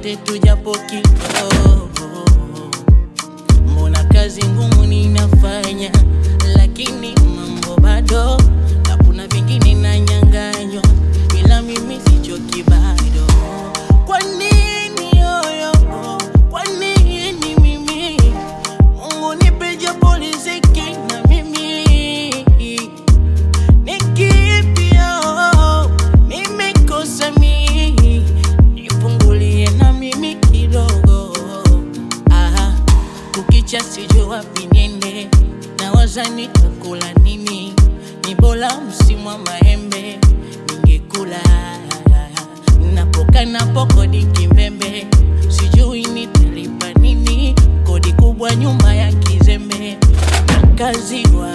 nipate tu japo kidogo. Mbona kazi ngumu ninafanya, lakini mambo bado, na kuna vingine nanyang'anywa, ila mimi sichoki bado. Kwa nini yoyo? Kwa nini mimi? Mungu nipe japo riziki na mimi. Nikipia nimekosa mimi, nifungulie na mimi kidogo. Kukicha sijui wapi niende, nawaza nitakula nini. Ni bora msimu wa maembe ningekula. Napo kodi kimbembe, sijui nitalipa nini. Kodi kubwa nyumba ya kizembe, nakaziwa